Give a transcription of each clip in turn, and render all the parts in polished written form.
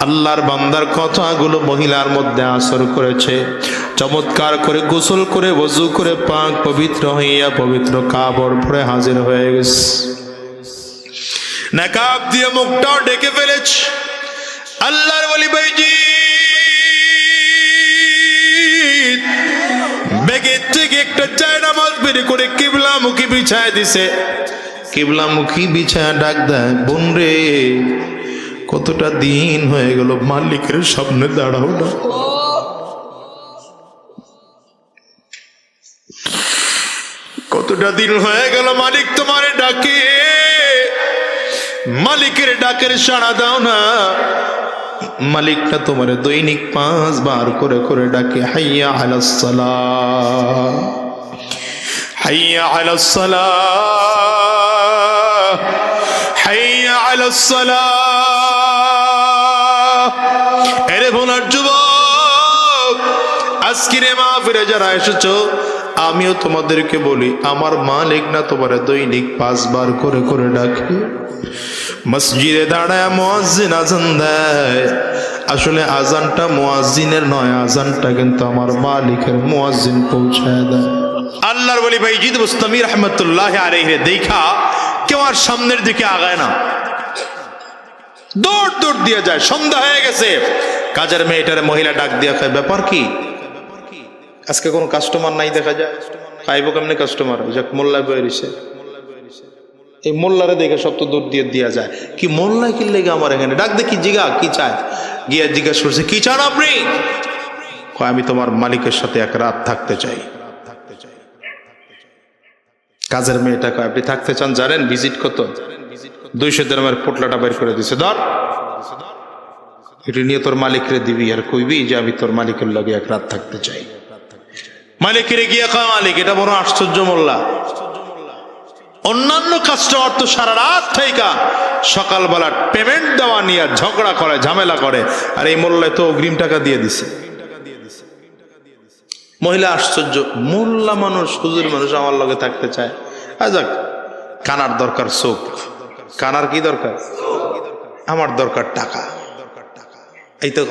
আল্লাহর বান্দার কথাগুলো মহিলার মধ্যে আসর করেছে। চমৎকার করে গোসল করে ওযু করে পাক পবিত্র হইয়া পবিত্র কাপড় পরে হাজির হয়ে গেছে। নাকাব দিয়ে মুখটাও ঢেকে ফেলেছে। আল্লাহর ওলি ভাইজি ব্যাগের থেকে একটা জায়নামাজ বের করে কিবলামুখী বিছায় দিছে। কিবলামুখী বিছায় ডাক দেয়, বোন রে, কতটা দিন হয়ে গেল মালিকের সামনে দাঁড়াও না। কতটা দিন হয়ে গেল মালিক তোমারে ডাকে, মালিকের ডাকের সাড়া দাও না। মালিকটা তোমারে দৈনিক 5 বার করে করে ডাকে, হাইয়া আলাস সালাহ, হাইয়া আলাস সালাহ, হাইয়া আলাস সালাহ। এরে ভোলার যুবক, আজকের মাহফিলে যারা এসেছো, আমিও তোমাদেরকে বলি, আমার মালিক না তোমারে দৈনিক 5 বার করে করে ডাকে। মসজিদে দাঁড়ায় মুয়াজ্জিন আজান দেয়, আসলে আজানটা মুয়াজ্জিনের নয়, আজানটা কিন্তু আমার মালিকের, মুয়াজ্জিন পৌঁছায় দেয়। আল্লাহর ওলি বাইজিদ বুস্তামি রহমতুল্লাহ আলাইহি দেখা কেউ আর সামনের দিকে আগায় না, দৌড় দৌড় দিয়ে যায়। সন্ধ্যা হয়ে গেছে, কাজের মেয়েটারে মহিলা ডাক দিয়া খায়, ব্যাপার কি? আজকে কোনো কাস্টমার নাই দেখা যায়। পাইব কেমনি কাস্টমার? যাক মোল্লায় বয়ে রইছে, এই মোল্লারে দেখে সব তো দূর দিয়ে দিয়া যায়। কি মোল্লায় কি লেগে আমার এখানে ডাক দেখি, জিগা কি চায়? গিয়া জিজ্ঞাসা করছে, কি চান আপনি? আমি তোমার মালিকের সাথে এক রাত থাকতে চাই। কাজের মেয়েটা কয়, আপনি থাকতে চান? জানেন ভিজিট কত? 200 দিরহামের পোটলাটা বের করে দিছে, ধর এটি নিয়ে তোর মালিকরে দিবি, আর কইবি যে আমি তোর মালিকের লগে এক রাত থাকতে চাই। মালিকের গিয়া কয়, মালিক এটা বড় আশ্চর্য মোল্লা, অন্যান্য কাস্টমার তো সারা রাত থেকে সকালবেলা পেমেন্ট দেওয়া নিয়ে ঝগড়া করে, ঝামেলা করে, আর এই মোল্লায় তো অগ্রিম টাকা দিয়ে দিছে। মহিলা আশ্চর্য, মোল্লা মানুষ, হুজুর মানুষ আমার লগে থাকতে চায়। যাক, কানার দরকার চোখ, কানার কি দরকার? আমার দরকার টাকা। এই তো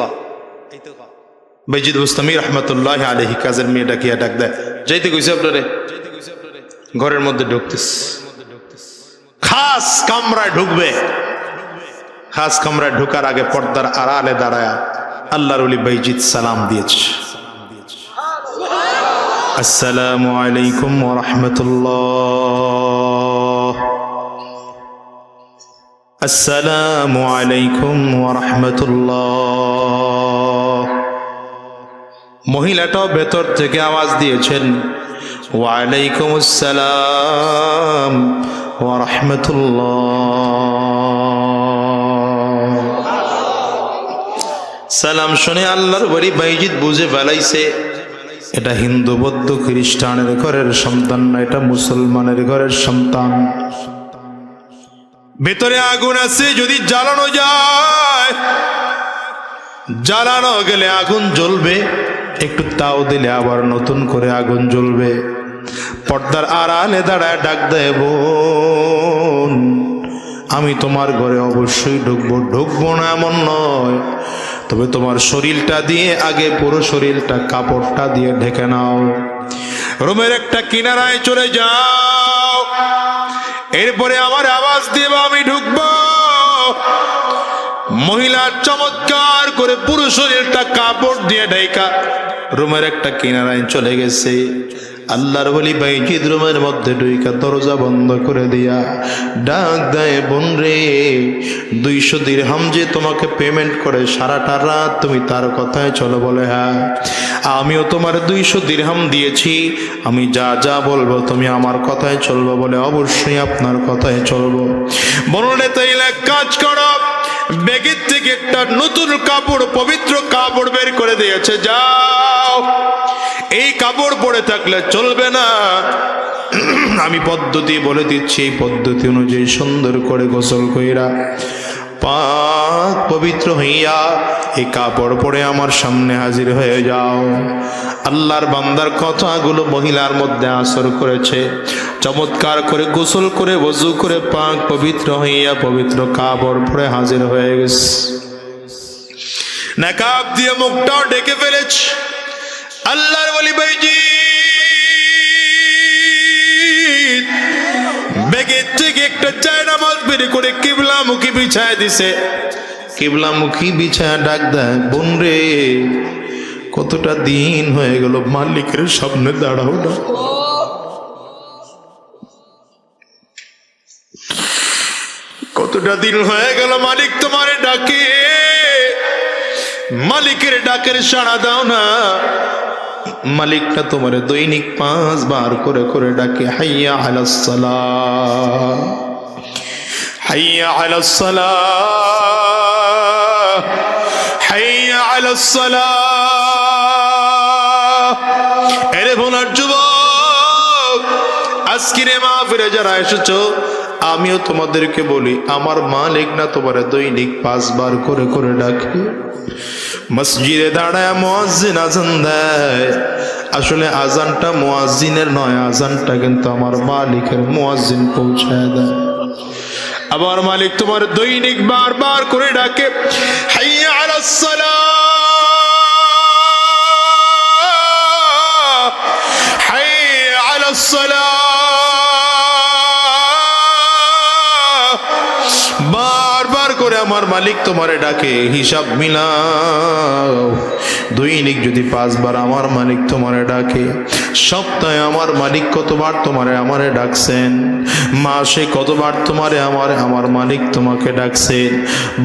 বাইজিদ বুস্তামি রহমতুল্লাহ আলাইহি কাজের মেয়েটা কি ডাক দেয়, যাইতে কইছে আপনারে। ঘরের মধ্যে ঢুকতেছে, খাস কামরায় ঢুকবে। খাস কামরায় ঢুকার আগে পর্দার আড়ালে দাঁড়ায় আল্লাহর ওলি বাইজিদ সালাম দিয়েছে, আসসালামু আলাইকুম ওয়া রাহমাতুল্লাহ, আসসালামু আলাইকুম ওয়া রাহমাতুল্লাহ। মহিলাটাও ভেতর থেকে আওয়াজ দিয়েছেন, ওয়া আলাইকুম আসসালাম ওয়া রাহমাতুল্লাহ। সালাম শুনে আল্লাহর ওলি বাইজিদ বুঝে ফেলাইছে এটা হিন্দু বৌদ্ধ খ্রিস্টানের ঘরের সন্তান না, এটা মুসলমানের ঘরের সন্তান। ভেতরে আগুন আছে, যদি জ্বালানো যায়, জ্বালানো গেলে আগুন জ্বলবে, একটু তাও দিলে আবার নতুন করে আগুন জ্বলবে। পর্দার আড়ালে দাঁড়ায় ডাক দেয়, বোন, আমি তোমার ঘরে অবশ্যই ঢুকবো, ঢুকবো না এমন নয়, তবে তোমার শরীরটা দিয়ে আগে পুরো শরীরটা কাপড়টা দিয়ে ঢেকে নাও, রুমের একটা কিনারায় চলে যাও, এরপরে আমার আওয়াজ দেব, আমি ঢুকবো। মহিলা চমৎকার করে পুরো শরীরটা কাপড় দিয়ে ঢেকা রুমের একটা কিনারায় চলে গেছে। আল্লাহর ওলি বাইজিদ রুমের মধ্যে ঢুইকা দরজা বন্ধ করে দিয়া ডাক দেয়, বোন রে, 200 দিরহাম যে তোমাকে পেমেন্ট করে সারাটা রাত তুমি তার কথায় চলো? বলে, হ্যাঁ, আমিও তোমার 200 দিরহাম দিয়েছি, আমি যা যা বলবো তুমি আমার কথায় চলবো। বলে, অবশ্যই আপনার কথায় চলবো। বললে, তাইলে কাজ করো, ব্যাগের থেকে একটা নতুন কাপড়, পবিত্র কাপড় বের করে দিয়েছে, যাও, এই কাপড় পরে থাকলে চলবে না, আমি পদ্ধতি বলে দিচ্ছি, এই পদ্ধতি অনুযায়ী সুন্দর করে গোসল কইরা পাক পবিত্র হইয়া এই কাপড় পরে আমার সামনে হাজির হয়ে যাও। আল্লাহর বান্দার কথাগুলো মহিলার মধ্যে আসর করেছে। চমৎকার করে গোসল করে ওযু করে পাক পবিত্র হইয়া পবিত্র কাপড় পরে হাজির হয়ে গেছে। নাকাব দিয়ে মুখটাও ঢেকে ফেলেছে। আল্লাহর ওলি ভাইজি ব্যাগের থেকে একটা জায়নামাজ বের করে কিবলামুখী বিছায় দিছে। কিবলামুখী বিছায় ডাক দেয়, বোন রে, কতটা দিন হয়ে গেল মালিকের সামনে দাঁড়াও না। কতটা দিন হয়ে গেল মালিক তোমারে ডাকে, মালিকের ডাকের সাড়া দাও না। মালিকটা তোমারে দৈনিক 5 বার করে করে ডাকে, হাইয়া আলাস সালাহ, হাইয়া আলাস সালাহ, হাইয়া আলাস সালাহ। এরে ভোলার যুবক, আজকের মাহফিলে যারা এসেছো, আমিও তোমাদেরকে বলি, আমার মালিক না তোমার দৈনিক 5 বার করে করে ডাকে। মসজিদে দাঁড়ায় মুয়াজ্জিন আজান দেয়, আসলে আজানটা মুয়াজ্জিনের নয়, আজানটা কিন্তু আমার মালিকের, মুয়াজ্জিন পৌঁছায় দেয়। আবার মালিক তোমার দৈনিক বারবার করে ডাকে, হাইয়া আলাস সালাহ, হাইয়া আলাস সালাহ। বারবার করে আমার মালিক তোমারে ডাকে। হিসাব মিলাও, দৈনিক যদি 5 বার আমার মালিক তোমারে ডাকে, সপ্তাহে আমার মালিক কতবার তোমারে আমারে ডাকছেন, মাসে কতবার তোমারে আমার মালিক তোমাকে ডাকছেন,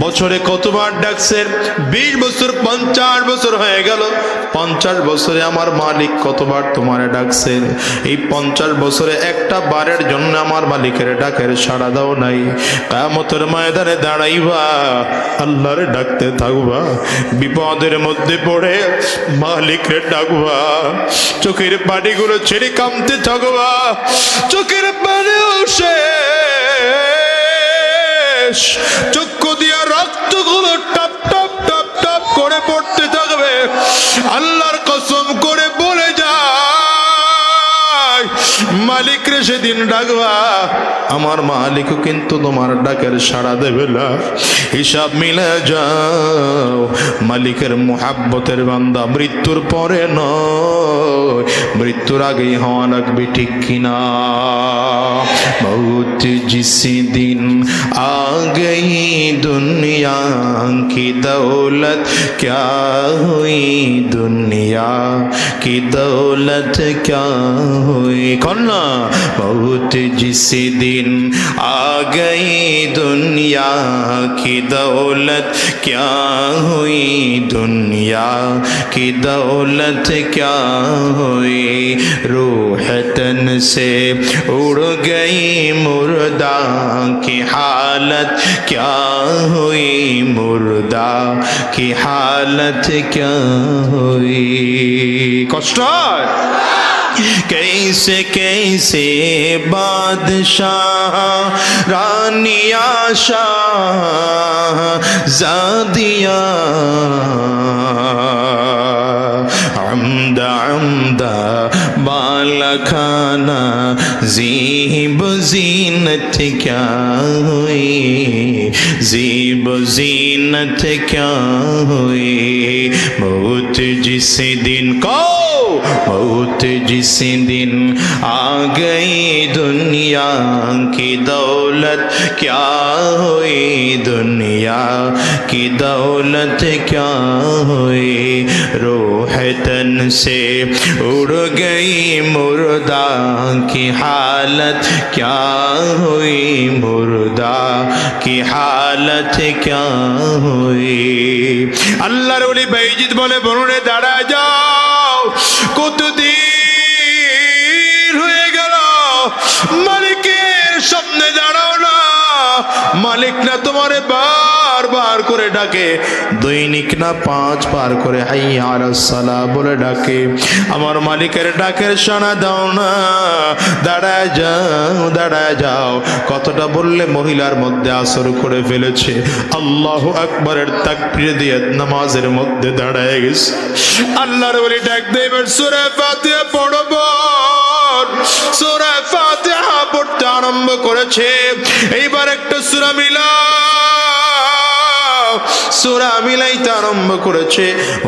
বছরে কতবার ডাকছেন, 20 বছর 50 বছর হয়ে গেল, 50 বছরে আমার মালিক কতবার তোমারে ডাকছেন। এই 50 বছরে একটা বারের জন্য আমার মালিকের ডাকের সাড়া দাও নাই। কিয়ামতের ময়দানে দাঁড়াইবা, আল্লাহরে ডাকতে থাকবা, বিপদের মধ্যে পড়ে মালিকরে ডাকবা, চোখের পানিগুলো ছেড়ে কাঁদতে থাকবা, চোখের পানিও শেষ, চক্ষু দিয়া রক্তগুলো টপ টপ টপ টপ করে পড়তে থাকবে। আল্লাহর কসম করে বলে যায়, মালিকরে সেদিন ডাকবা, আমার মালিকও কিন্তু তোমার ডাকের সাড়া দেবে না। হিসাব মিলে যাও, মালিকের মুহাব্বতের বান্দা মৃত্যুর পরে নয়, মৃত্যুর আগেই হওয়া লাগবে, ঠিক কিনা? बहुत जिस दिन आ गई दुनिया की दौलत क्या हुई, दुनिया की दौलत क्या हुई। कौन? बहुत जिस दिन आ गई दुनिया की दौलत क्या हुई, दुनिया की दौलत क्या हुई। रूह तन से उड़ गई मुर्दा की हालत क्या हुई, मुर्दा की हालत क्या हुई। कष्ट कैसे कैसे बादशाह रानिया शाह ज़ादिया अमदा अमदा बाला खाना ज़ीब ज़ीनत क्या हुई, ज़ीब ज़ीनत क्या हुई। मौत जिस दिन को, मौत जिस दिन आ गई दुनिया की दौलत क्या हुई, दुनिया की दौलत क्या हुई। रूह तन से उड़ गई मुर्दा की हालत क्या हुई, मुर्दा की हालत क्या हुई। আল্লাহর ওলি বাইজিদ বলে, বনুনে দাঁড়া যাও, কতদিন হয়ে গেল মালিকের সামনে দাঁড়াও না। মালিক না তোমারে বারবার করে ডাকে, দৈনিক না 5 বার করে হাইয়া আলাস সালাহ বলে ডাকে। আমার মালিকের ডাকের সাড়া দাও না, দাঁড়ায় যাও, দাঁড়ায় যাও। কতটা বললে মহিলার মধ্যে আসর করে ফেলেছে, আল্লাহু আকবারের তাকবীর দিয়ে নামাজের মধ্যে দাঁড়ায় গেছে। আল্লাহর ওলি ডাক দেবেন, সূরা ফাতিহা পড়ব, সূরা ফাতিহা পড়তে আরম্ভ করেছে। এইবার একটা সূরা মিলাও, সূরা মিলাইতে আরম্ভ করেছে,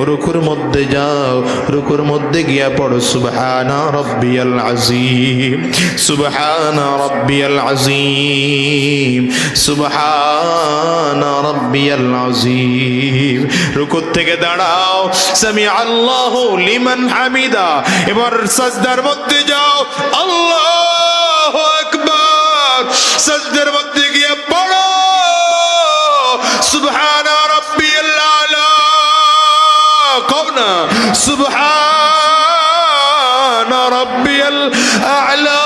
রুকুর মধ্যে যাও, রুকুর মধ্যে গিয়া পড়ো সুবহানা রাব্বিয়াল আযীম, সুবহানা রাব্বিয়াল আযীম, সুবহানা রাব্বিয়াল আযীম। রুকুর থেকে দাঁড়াও, সামি আল্লাহু লিমান হামিদা। এবার সাজদার মধ্যে যাও, আল্লাহু আকবার। সাজদার মধ্যে গিয়ে পড়ো সুবহানা রাব্বিয়াল আলা, কওনা সুবহানা রাব্বিয়াল আলা,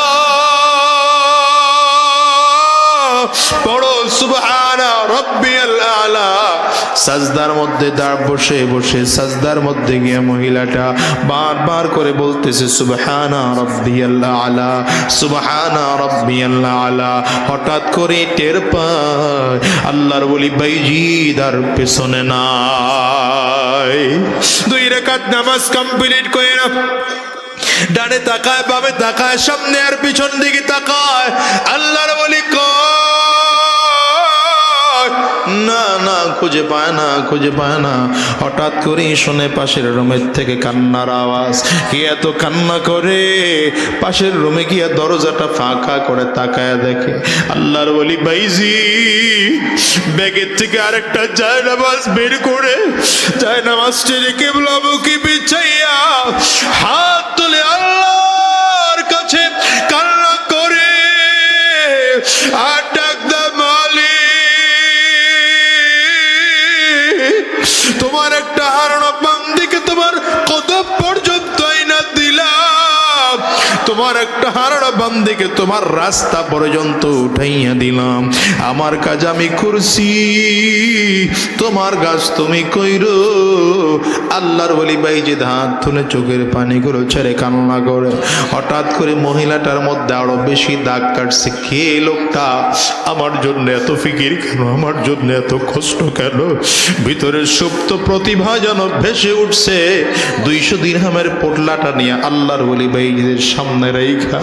পড়ো সুবহানা রাব্বিয়াল আলা। সাজদার মধ্যে দাঁড় বসে বসে সাজদার মধ্যে গিয়ে মহিলাটা বারবার করে বলতেছে সুবহানা রাব্বিয়াল আলা, সুবহানা রাব্বিয়াল আলা। হঠাৎ করে টের পায় আল্লাহর ওলি বাইজিদ আর পেছনে নাই। 2 রাকাত নামাজ কমপ্লিট করে না, ডানে তাকায়, বামে তাকায়, সামনে আর পিছন দিকে তাকায়, আল্লাহর ওলি না না খুঁজে পায় না, খুঁজে পায় না। হঠাৎ করে শুনে পাশের রুমের থেকে কান্নার আওয়াজ। কে এত কান্না করে? পাশের রুমে গিয়ে দরজাটা ফাঁকা করে তাকায় দেখে আল্লাহর ওলি বাইজি ব্যাগের থেকে আরেকটা জায়নামাজ বের করে জায়নামাজটা কিবলামুখী বিছাইয়া হাত তুলে আল্লাহর কাছে কান্না করে আর ডাক দেয়, তোমার একটা হারানো বান্দিকে তোমার কদম পর্যন্ত আইনা দিলাম, তোমার একটা হারানো বান্দিকে তোমার রাস্তা পর্যন্ত উঠাইয়া দিলাম। আমার কাজ আমি করছি, তোমার কাজ তুমি কইরো। আল্লাহর ওলি বাইজিদ হাত তুলে চোখের পানিগুলো ছেড়ে কান্না করে। হঠাৎ করে মহিলাটার মধ্যে আরো বেশি দাগ কাটছে। কে লোকটা? আমার জন্য এত ফিকির কেন? আমার জন্য এত কষ্ট কেন? ভিতরের সুপ্ত প্রতিভা যেন ভেসে উঠছে। 200 দিরহামের পোটলাটা নিয়ে আল্লাহর ওলি বাইজিদের সামনে রাইখা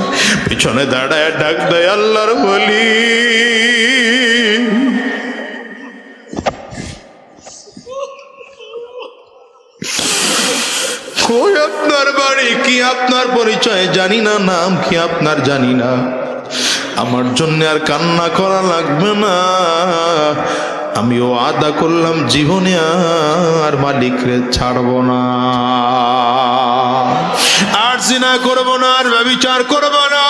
পিছনে দাঁড়ায় ডাক দেয়, আল্লাহর ওলি কই আপনার বাড়ি? কি আপনার পরিচয় জানি না, নাম কি আপনার জানি না। আমার জন্য আর কান্না করা লাগবে না, আমিও আদা করলাম জীবনে আর মালিকরে ছাড়বো না, আর জিনা করবো না, আর ব্যভিচার করবো না।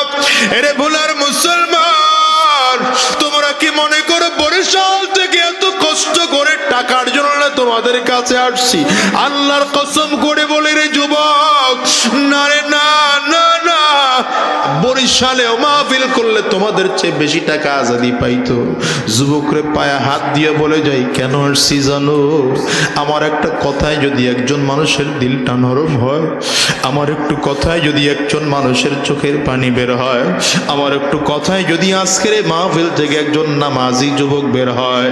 এরে ভুলার মুসলমান, তোমরা কি মনে করো বরিশাল থেকে এত কষ্ট করে টাকার জন্য তোমাদের কাছে আসছি? আল্লাহর কসম করে বলে রে যুবক, না রে না না না, বরিশালেও মাহফিল করলে তোমাদের চেয়ে বেশি টাকা আজাদি পাইতো। যুবকরে পায়ে হাত দিয়ে বলে যাই, কেন আসছি জানো? আমার একটা কথায় যদি একজন মানুষের দিলটা নরম হয়, আমার একটু কথায় যদি একজন মানুষের চোখের পানি বের হয়, আমার একটু কথায় যদি আজকের এই মাহফিল থেকে একজন নামাজি যুবক বের হয়,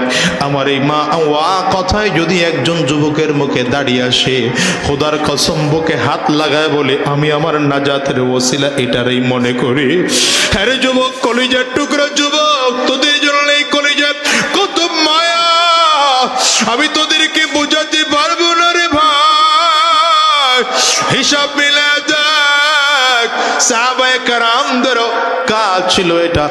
আমার এই মা ওয়া কথায় যদি একজন যুবকের মুখে দাঁড়িয়ে আসে, খোদার কসম বুকে হাত লাগায় বলে আমি আমার নাজাতের ওসিলা এটারই মনে করি। হ্যাঁ রে যুবক, কলিজার টুকরা যুবক, তোদের জন্য এই কলিজার কত মায়া, আমি তোদেরকে বোঝাতে পারবো না রে ভাই। হিসাব মিলা দেখ, সাহাবায়ে কেরামদেরও কাজ ছিল এটা,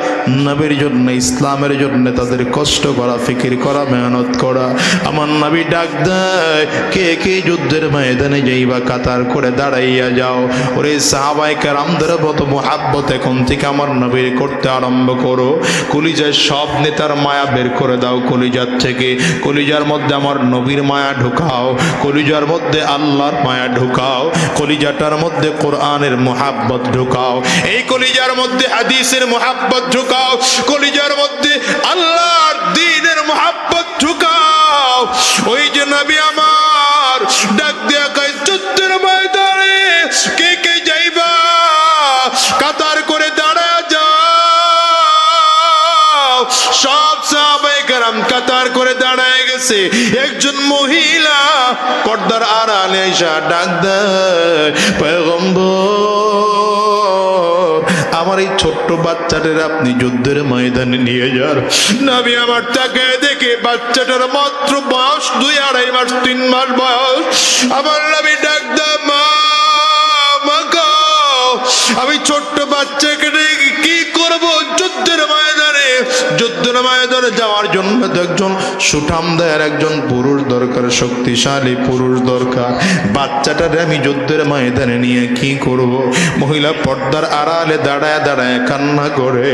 নবীর জন্য, ইসলামের জন্য তাদের কষ্ট করা, ফিকির করা, মেহনত করা। আমার নবী ডাক দেয়, কে কে যুদ্ধের ময়দানে যাইবা কাতার করে দাঁড়াইয়া যাও। ওরে সাহাবায়ে কেরামদের মতো মুহাব্বত এখন থেকে আমার নবীর করতে আরম্ভ করো। কলিজার সব নেতার মায়া বের করে দাও কলিজার থেকে, কলিজার মধ্যে আমার নবীর মায়া ঢুকাও, কলিজার মধ্যে আল্লাহর মায়া ঢুকাও, কলিজাটার মধ্যে কোরআনের মুহাব্বত ঢুকাও, এই কলিজার মধ্যে হাদিসের মুহাব্বত ঢুকাও, কলিজার মধ্যে আল্লাহর দ্বীনের মুহাব্বত ঢুকাও। ওই যে নবী আমার ডাক দেয়া কয়, যুদ্ধের ময়দানে কে কে যাইবা কাতার করে দাঁড়া যাও। সব সাহাবায়ে কেরাম কাতার করে দাঁড়ায় গেছে। একজন মহিলা পর্দার আড়ালে এসে ডাক দেয়, পয়গম্বর আমার এই ছোট্ট বাচ্চাটার আপনি যুদ্ধের ময়দানে নিয়ে যান। নবী আমার তাকে দেখে বাচ্চাটার মাত্র বয়স 2-2.5 মাস 3 মাস বয়স। আমার নবী ডাক দেয়, মা গো, আমি ছোট্ট বাচ্চাকে কি করব? যুদ্ধের ময়দানে যাওয়ার জন্য একজন সুঠামদার একজন পুরুষ দরকার, শক্তিশালী পুরুষ দরকার। বাচ্চাটারে আমি যুদ্ধের ময়দানে নিয়ে কি করব? মহিলা পর্দার আড়ালে দাঁড়ায় দাঁড়ায় কান্না করে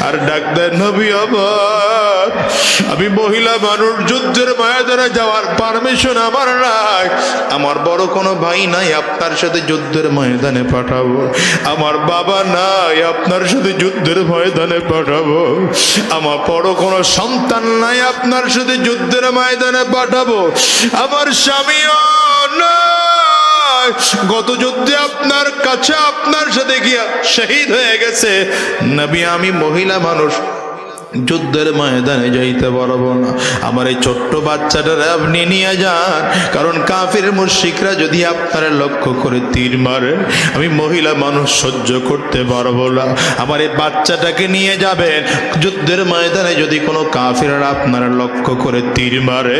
আর ডাক দেয়, নবী আমার, আমি মহিলা মানুষ, যুদ্ধের ময়দানে যাওয়ার পারমিশন আমার নাই। আমার বড় কোনো ভাই নাই আপনার সাথে যুদ্ধের ময়দানে পাঠাবো, আমার বাবা নাই আপনার সাথে যুদ্ধের ময়দানে পাঠাবো, আমার বড় কোনো সন্তান নাই আপনার সাথে যুদ্ধের ময়দানে পাঠাবো, আমার স্বামীও নাই, গত যুদ্ধে আপনার কাছে আপনার সাথে গিয়া শহীদ হয়ে গেছে। নবী আমি মহিলা মানুষ, যুদ্ধের ময়দানে যাইতে পারবো না, আমার এই ছোট্ট বাচ্চাটারে আপনি নিয়ে যান, কারণ কাফির মুশরিকরা যদি আপনার লক্ষ্য করে তীর মারে আমি মহিলা মানুষ সহ্য করতে পারবো না। আমার এই বাচ্চাটাকে নিয়ে যাবেন, যুদ্ধের ময়দানে যদি কোনো কাফিররা আপনার লক্ষ্য করে তীর মারে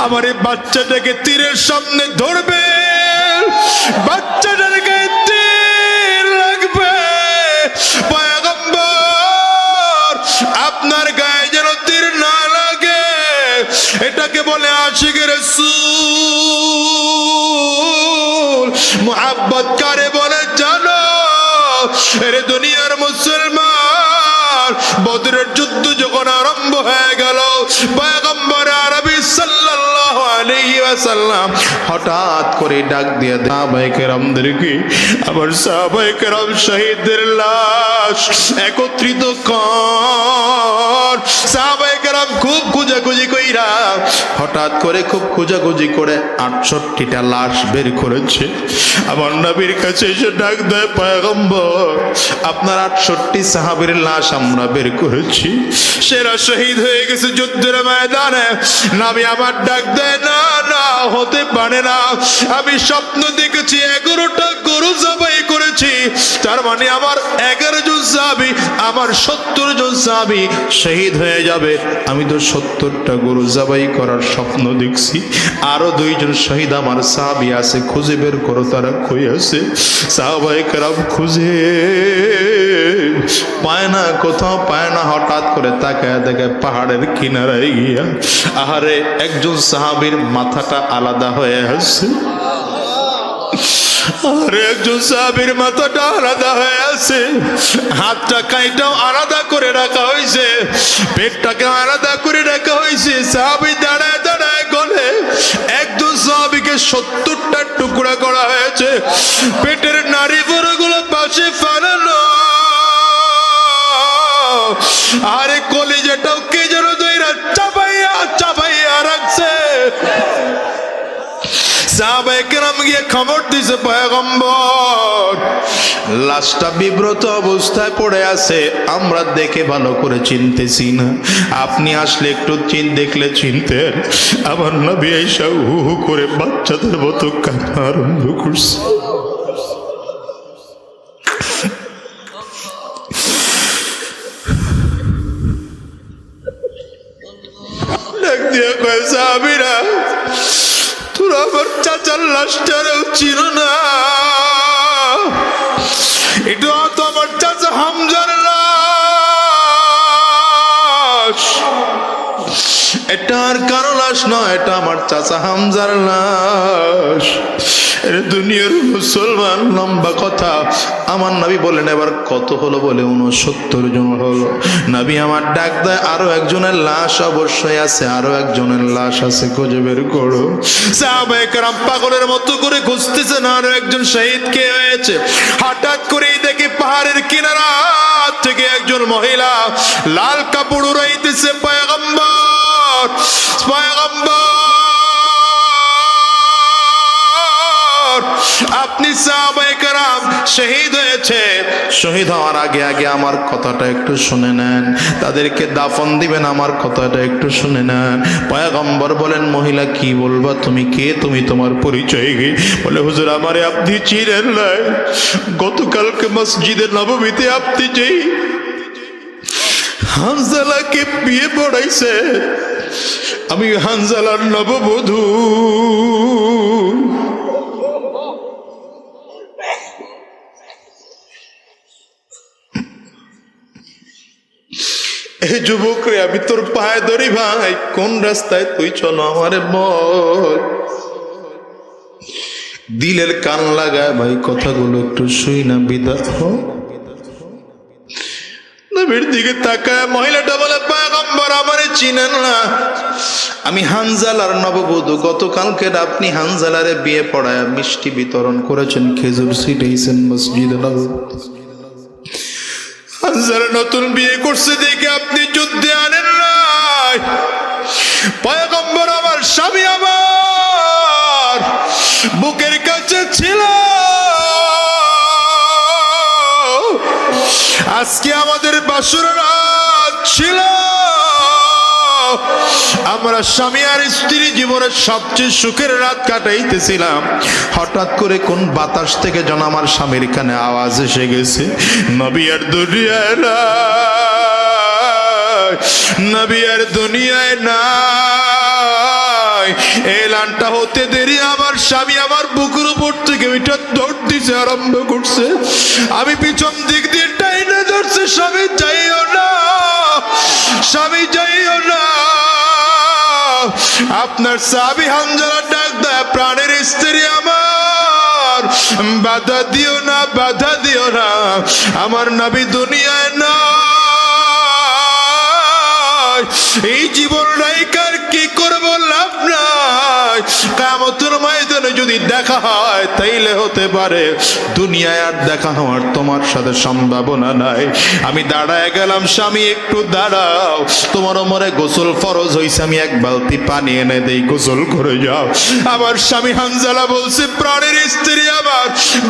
আমার এই বাচ্চাটাকে তীরের সামনে ধরবে, বাচ্চাটার গায়ে তীর লাগবে, আপনার গায়ে যেন তীর না লাগে। এটাকে বলে আশিকের রাসূল। মুহাব্বত কারে বলে জানো? এর দুনিয়ার মুসলমান, বদরের যুদ্ধ যখন আরম্ভ হয়ে গেল, পয়গম্বর আরবি সাল্লাল্লাহু আলাইহি ওয়াসাল্লাম হঠাৎ করে ডাক দিয়ে সাহাবায়ে কেরামদেরকে, আবার সাহাবায়ে কেরাম শহীদদের লাশ একত্রিত কর। সাহাবায়ে কেরাম খুব খোঁজাখুঁজি কইরা হঠাৎ করে খুব খোঁজাখুঁজি করে 68টা লাশ বের করেছে। আমার নবীর কাছে এসে ডাক দেয়, পয়গম্বর আপনার 68 সাহাবীর লাশ আমরা বের করেছি, সেরা শহীদ হয়ে গেছে যুদ্ধের ময়দানে। নবী আমার ডাক দেয়, না না, হতে পারে না, আমি স্বপ্ন দেখেছি 11টা গরু জবাই করেছি, তার মানে আমার 11 জন সাহাবী, আমার 70 জন সাহাবী শহীদ হয়ে যাবে। আমি তো 70টা গরু জবাই করার স্বপ্ন দেখছি, আরো 2 জন শহীদ আমার সাহাবী আছে, খুঁজে বের করো তারা কই আছে। সাহাবায়ে কেরাম খুঁজে পায় না, কোথাও পায় না। হঠাৎ করে তাকায় দেখে পাহাড়ের কিনারায় গিয়া আহারে একজন সাহাবীর মাথাটা আলাদা হয়ে আছে, আর একজন সাহাবীর মাথাটা আলাদা হয়ে আছে, হাতটা কাইটাও আলাদা করে রাখা হয়েছে, পেটটাকে আলাদা করে রাখা হয়েছে। সাহাবী দাঁড়ায় দাঁড়ায় গলে একজন সাহাবীকে 70টা টুকরা করা হয়েছে, পেটের নাড়ি ভুঁড়িগুলো পাশে ফেলানো, আরে কলিজাটাও কে যেন দইরা চাপাইয়া চাপাইয়া রাখছে। সাহাবায়ে কেরাম গিয়ে খবর দিছে, পয়গম্বর লাশটা বিব্রত অবস্থায় পড়ে আছে, আমরা দেখে ভালো করে চিনতেছি না, আপনি আসলে একটু দেখলে চিনতেন। আমার নবী আয়েশা হু হু করে বাচ্চাদের মতো কান্না আরম্ভ করছে। ডাক দিয়ে কয়, সাহাবীরা তোরা আমার চাচার লাশটারেও চিন না, এটা তো আমার চাচা হামজার লাশ, এটা আর কারো লাশ নয়, এটা আমার চাচা হামজার লাশ। দুনিয়ার মুসলমান, লম্বা কথা। আমার নবী বলেন এবার কত হলো? বলে 69 জন হলো। নবী আমার ডাক দেয়, আরো একজনের লাশ অবশ্যই আছে, আরো একজনের লাশ আছে, খুঁজে বের করো। সাহাবায়ে কেরাম পাগলের মতো করে খুঁজতেছেন আরো একজন শহীদ কে হয়েছে। হঠাৎ করেই দেখি পাহাড়ের কিনারা থেকে একজন মহিলা লাল কাপড় উড়াইতেছে। পয়গম্বর পয়গম্বর আপনি সাহাবায়ে কেরাম শহীদ হয়েছে, শহীদ হওয়ার আগে আগে আমার কথাটা একটু শুনে নেন, তাদেরকে দাফন দিবেন আমার কথাটা একটু শুনে নেন। পয়গম্বর বলেন, মহিলা কি বলবা, তুমি কে, তুমি তোমার পরিচয় কি? বলে, হুজুর আমারে আপনি চিনেন না, গতকালকে মসজিদে নববীতে আপনি যেই হানজালাকে বিয়ে পড়াইছে, আমি হানজালার নববধূ। এই যুবক রে, আমি তোর পায়ে ধরি ভাই, কোন রাস্তায় তুই চলো আমারে বল। দিলের কান লাগায় ভাই কথাগুলো একটু শুই না, বিদাত নবীর দিকে তাকায় মহিলাটা বলে, পয়গম্বর আমারে চিনেন না, আমি হানজালার নববধূ। গতকালকে আপনি হানজালারে বিয়ে পড়ায় মিষ্টি বিতরণ করেছেন, খেজুর ছিটাইছেন মসজিদে নববী। হানজালা নতুন বিয়ে করছে দেখে আপনি যুদ্ধে আনেন নাই। পয়গম্বর আমার স্বামী আমার বুকের কাছে ছিল, আজকে আমাদের বাসর রাত ছিল, আমরা স্বামী আর স্ত্রী জীবনের সবচেয়ে সুখের রাত কাটাইতেছিলাম। হঠাৎ করে কোন বাতাস থেকে যেন আমার স্বামীর কানে আওয়াজ এসে গেছে, নবী আর দুনিয়ায় নাই, নবী আর দুনিয়ায় নাই। এলানটা হতে দেরি আমার স্বামী আমার বুকের উপর থেকে ওইটা দৌড় দিতে আরম্ভ করছে। আমি পিছন দিক দিয়ে টাইনে ধরছে, স্বামী যাইও না, স্বামী যাইও না। আপনার সাহাবী হানজালা ডাক দেয়, প্রাণের স্ত্রী আমার, বাধা দিও না, বাধা দিও না, আমার নবী দুনিয়ায় না। এই জীবন রাইকার কি করব, লাভ নাই। কিয়ামতের ময়দানে যদি দেখা হয় তাইলে হতে পারে, দুনিয়ায় আর দেখা হওয়ার তোমার সাথে সম্ভাবনা নাই। আমি দাঁড়ায় গেলাম, স্বামী একটু দাঁড়াও, তোমার ওমরে গোসল ফরজ হইছে, আমি এক বালতি পানি এনে দেই, গোসল করে যাও। আমার স্বামী হানজালা বলছে, প্রাণের স্ত্রী আমার,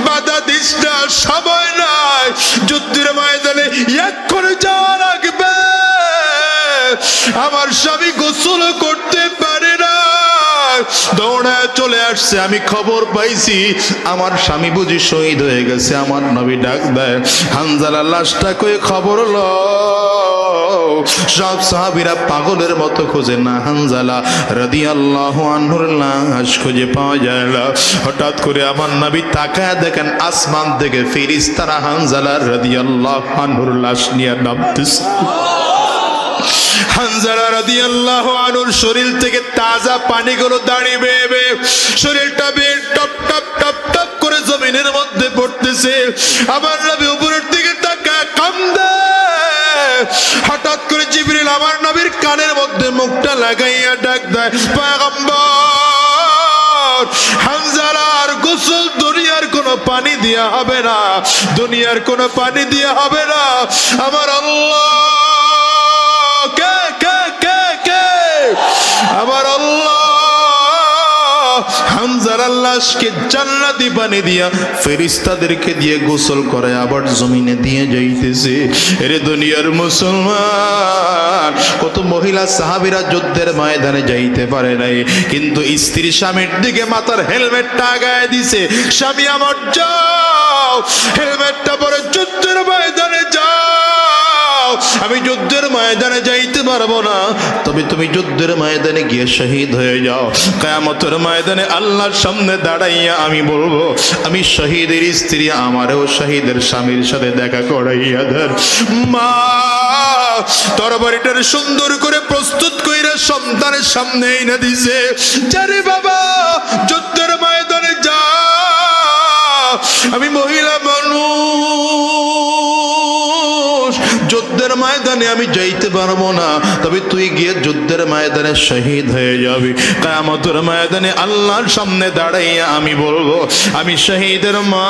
বাধা দিস না, সময় নাই, যুদ্ধের ময়দানে এক্ষুনি যাওয়া লাগবে। আমার স্বামী গোসল করতে পারে না, দৌড়ায় চলে আসছে। আমি খবর পাইছি আমার স্বামী বুঝি শহীদ হয়ে গেছে। আমার নবী ডাক দেয়, হানজালা লাশটা কই খবর লও। সব সাহাবীরা পাগলের মতো খোঁজে, না হানজালা রাদিয়াল্লাহু আনহুর লাশ খুঁজে পাওয়া যায় না। হঠাৎ করে আমার নবী তাকায় দেখেন আসমান থেকে ফেরেশতারা হানজালা রাদিয়াল্লাহু আনহুর লাশ নিয়ে নামতেছে। হানজালা রাদিয়াল্লাহু আনহুর শরীর থেকে তাজা পানিগুলো দাঁড়িয়ে বেয়ে বেয়ে শরীরটা বেয়ে টপ টপ টপ টপ করে জমিনের মধ্যে পড়তেছে। আমার নবী উপরের দিকে তাকায় কান্দে। হঠাৎ করে জিবরিল আমার নবীর কানের মধ্যে মুখটা লাগাইয়া ডাক দেয়, পয়গম্বর, হানজালার গোসল দুনিয়ার কোনো পানি দিয়া হবে না, দুনিয়ার কোনো পানি দিয়া হবে না। আমার আল্লাহ কে কে কে কে? আমার আল্লাহ হানজালার লাশকে জান্নাতি পানি দিয়া ফেরেশতাদেরকে দিয়ে গোসল করে আবার জমিনে দিয়ে যাইতেছে। এরে দুনিয়ার মুসলমান, কত মহিলা সাহাবীরা যুদ্ধের ময়দানে যাইতে পারে নাই, কিন্তু স্ত্রী স্বামীর দিকে মাথার হেলমেটটা আগায় দিছে, স্বামী আমার যাও, হেলমেটটা পরে যুদ্ধের ময়দানে যাও। আমি যুদ্ধের ময়দানে যাইতে পারবো না, তবে তুমি যুদ্ধের ময়দানে গিয়ে শহীদ হয়ে যাও। কিয়ামতের ময়দানে আল্লাহর সামনে দাঁড়াইয়া আমি বলবো, আমি শহীদের স্ত্রী, আমারও শহীদের স্বামীর সাথে দেখা করাইয়া দেন। মা তরবারিটার সুন্দর করে প্রস্তুত কইরা সন্তানের সামনে এনে দিছে, যারে বাবা যুদ্ধের ময়দানে যা। আমি মহিলা মানুষ, যুদ্ধের ময়দানে আমি যাইতে পারবো না, তবে তুই গিয়ে যুদ্ধের ময়দানে শহীদ হয়ে যাবি। কিয়ামতের ময়দানে আল্লাহর সামনে দাঁড়াইয়া আমি বলবো, আমি শহীদের মা।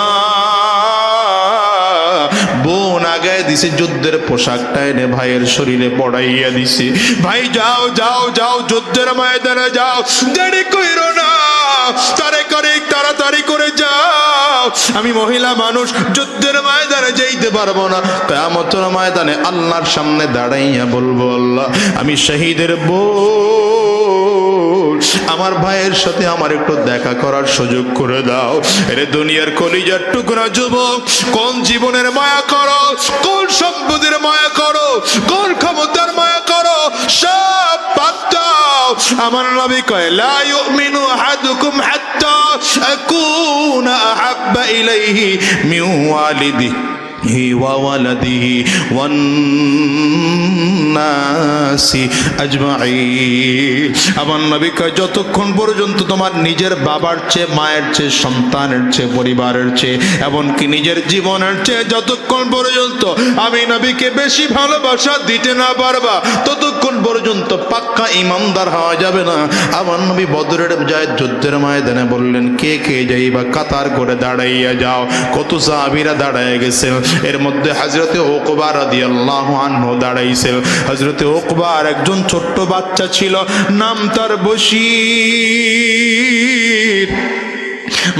বোন আগায় দিছে যুদ্ধের পোশাকটা এনে ভাইয়ের শরীরে পড়াইয়া দিছে, ভাই যাও যাও যাও, যুদ্ধের ময়দানে যাও, দেরি কইরো না, তাড়াতাড়ি করে যাও। আমি মহিলা মানুষ যুদ্ধের ময়দানে যাইতে পারবো না। কিয়ামতের ময়দানে আল্লাহর সামনে দাঁড়াইয়া বলবো, আল্লাহ আমি শহীদের বোন, আমার ভাইয়ের সাথে আমার একটু দেখা করার সুযোগ করে দাও। এরে দুনিয়ার কলিজার টুকরা যুবক, কোন জীবনের মায়া করো, কোন সম্পদের মায়া করো, কোন ক্ষমতার মায়া করো, সব বাদ দাও। আমার নবী কয়, লা ইউমিনু আহাদুকুম হাত্তা আকুনা আহাব্বা ইলাইহি মিন ওয়ালিদিহি ওয়া ওয়ালাদিহি ওয়ান নাসি আজমাইন। আমার নবী কয়, যতক্ষণ পর্যন্ত তোমার নিজের বাবার চেয়ে, মায়ের চেয়ে, সন্তানের চেয়ে, পরিবারের চেয়ে, এমনকি নিজের জীবনের চেয়ে যতক্ষণ পর্যন্ত আমি নবীকে বেশি ভালোবাসা দিতে না পারবা, ততক্ষণ পর্যন্ত পাক্কা ইমানদার হওয়া যাবে না। আমার নবী বদরের যায় যুদ্ধের ময়দানে বললেন, কে কে যাইবা কাতার করে দাঁড়াইয়া যাও। কত সাহাবীরা দাঁড়ায় গেছেন, এর মধ্যে হযরতে উকবা রাদিয়াল্লাহু আনহু দাঁড়াইছেন। হযরতে উকবার একজন ছোট্ট বাচ্চা ছিল, নাম তার বশীর।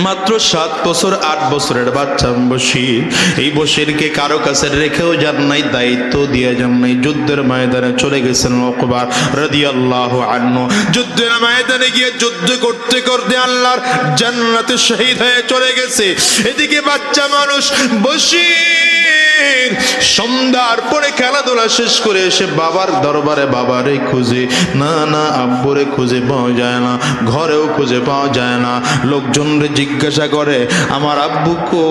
মাত্র 7 বছর 8 বছরের বাচ্চা বশীর। এই বশীরকে কারো কাছে রেখেও যান নাই, দায়িত্ব দিয়ে যান নাই। যুদ্ধের ময়দানে চলে গেছেন উকবা রাদিয়াল্লাহু আনহু। যুদ্ধের ময়দানে গিয়ে যুদ্ধ করতে করতে আল্লাহর জান্নাতে শহীদ হয়ে চলে গেছে। এদিকে বাচ্চা মানুষ বশীর সন্ধ্যার পরে খেলাধুলা শেষ করে এসে বাবার দরবারে বাবারে খুঁজে, না না আব্বুরে খুঁজে পাওয়া যায় না, ঘরেও খুঁজে পাওয়া যায় না। লোকজনরে জিজ্ঞাসা করে, আমার আব্বু কই?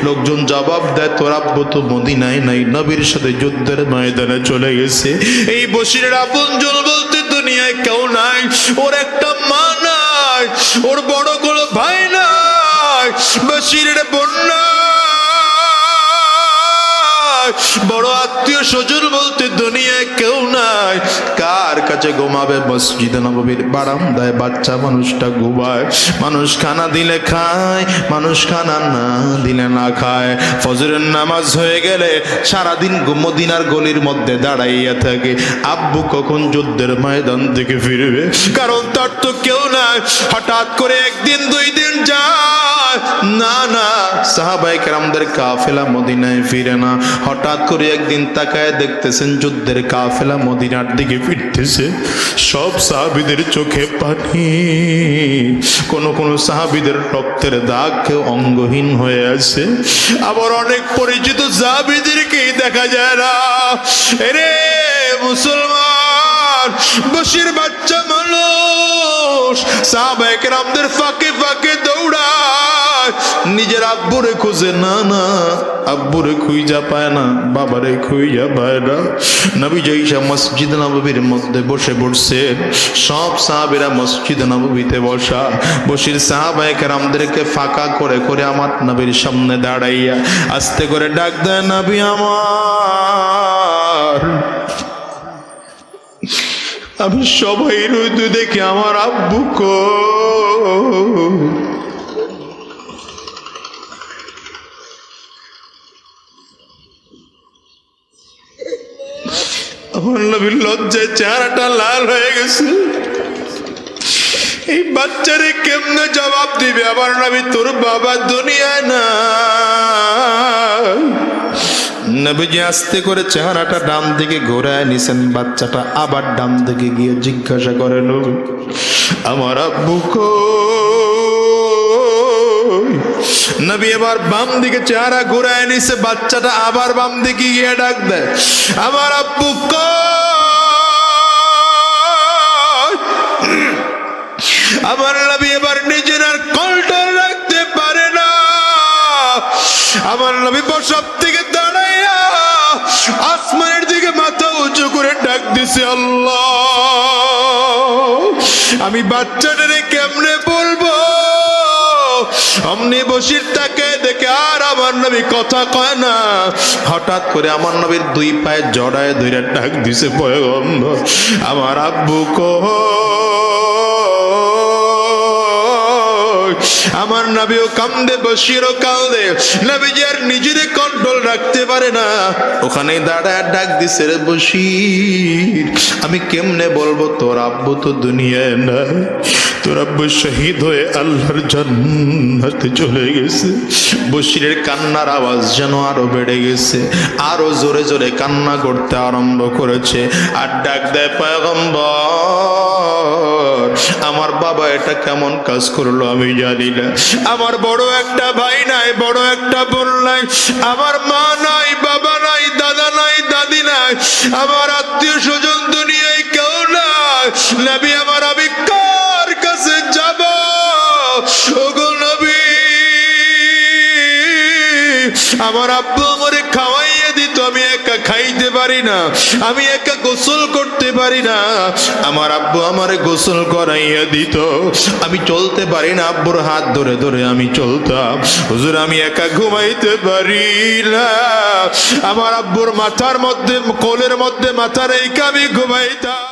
লোকজন জবাব দেয়, তোর আব্বু তো মদিনায় নাই, নবীর সাথে যুদ্ধের ময়দানে চলে গেছে। এই বশীরের আপনজন বলতে দুনিয়ায় কেউ নাই। ওর একটা মা নাই, ওর বড় কোনো ভাই নাই, বশীরের বোন নাই, বড় আত্মীয় স্বজন বলতে দুনিয়ায় কেউ নাই। কার কাছে ঘুমাবে? মসজিদে নববীর বারান্দায় বাচ্চা মানুষটা ঘুমায়। মানুষ খানা দিলে খায়, মানুষ খানা না দিলে না খায়। ফজরের নামাজ হয়ে গেলে সারাদিন মদিনার গলির মধ্যে দাঁড়াইয়া থাকে, আব্বু কখন যুদ্ধের ময়দান থেকে ফিরবে, কারণ তার তো কেউ নাই। হঠাৎ করে একদিন 2 দিন যায় না, না সাহাবায়ে কেরামদের কাফেলা মদিনায় ফিরে না। হঠাৎ করে একদিন তাকায় দেখতেছেন যুদ্ধের কাফেলা মদিনার দিকে ফিরতেছে। সব সাহাবীদের চোখে পানি, কোন কোন সাহাবীদের রক্তের দাগ, কেউ অঙ্গহীন হয়ে আছে। আবার অনেক পরিচিত সাহাবীদেরকেই দেখা যায় না। এরে মুসলমান, বশীর বাচ্চা মানুষ সাহাবায়ে কেরামদের ফাঁকে ফাঁকে দৌড়ায়, নিজের আব্বুরে খুঁজে, না না আব্বুরে খুঁজা পায় না, বাবারে খুঁজা পায় না। নবী যাইসা মসজিদ নববীর মধ্যে বসে পড়ছে। সব সাহাবীরা মসজিদ নববীতে বসা। বশীর সাহাবায়ে কেরামদেরকে ফাঁকা করে করে আমার নবীর সামনে দাঁড়াইয়া আস্তে করে ডাক দেয়, নবী আমার, আমি সবাই রুদু দেখে আমার আব্বু কই? আমার নবীর লজ্জায় চেহারাটা লাল হয়ে গেছে। এই বাচ্চারে কেমনে জবাব দিবে? আমার নবী, তোর বাবা দুনিয়ায় না। নবীজি আস্তে করে চেহারাটা ডান দিকে ঘোরায় নিছেন। বাচ্চাটা আবার ডান দিকে গিয়ে জিজ্ঞাসা করে, নবী আমার আব্বু কই? নবী এবার বাম দিকে চেহারা ঘোরায় নিছে। বাচ্চাটা আবার বাম দিকে গিয়ে ডাক দেয়, আমার আব্বু কই? আমার নবী এবার নিজের আর কন্ট্রোল রাখতে পারে না। আমার নবী সব থেকে দাঁড়াইয়া আসমানের দিকে মাথা উঁচু করে ডাক দিছে, আল্লাহ, আমি বাচ্চাটারে কেমনে বলবো? অমনি বশীর তাকে দেখে আর আমার নবী কথা কয় না। হঠাৎ করে আমার নবীর 2 পায়ে জড়ায় ধরে ডাক দিছে, পয়গম্বর আমার আব্বু কই? আমার নবীও কান্দে, বশীরও কান্দে। নবীজি আর নিজের কন্ট্রোল রাখতে পারে না। ওখানে দাঁড়ায় ডাক দিছে, রে বশীর, আমি কেমনে বলবো তোর আব্বু তো দুনিয়ায় নাই, তোর আব্বু শহীদ হয়ে আল্লাহর জান্নাতে চলে গেছে। বশিরের কান্নার আওয়াজ যেন আরো বেড়ে গেছে, আরো জোরে জোরে কান্না করতে আরম্ভ করেছে। আর ডাক দেয়, পয়গম্বর, আমার বাবা এটা কেমন কাজ করলো আমি জানি না। আমার বড় একটা ভাই নাই, বড় একটা বোন নাই, আমার মা নাই, বাবা নাই, দাদা নাই, দাদি নাই, আমার আত্মীয় স্বজন দুনিয়ায় কেউ নাই। নবী আমার, আমি কার কাছে যাব? ওগো নবী, আমার আব্বু আমারে খাওয়াইয়া দিত, আমি একা খাইতে পারি না, আমি একা গোসল করতে পারি না। আমার আব্বু আমারে গোসল করাইয়া দিত, আমি চলতে পারি না, আব্বুর হাত ধরে ধরে আমি চলতাম। হুজুর, আমি একা ঘুমাইতে পারি না, আমার আব্বুর মাথার মধ্যে, কোলের মধ্যে মাথা রেখে আমি ঘুমাইতাম।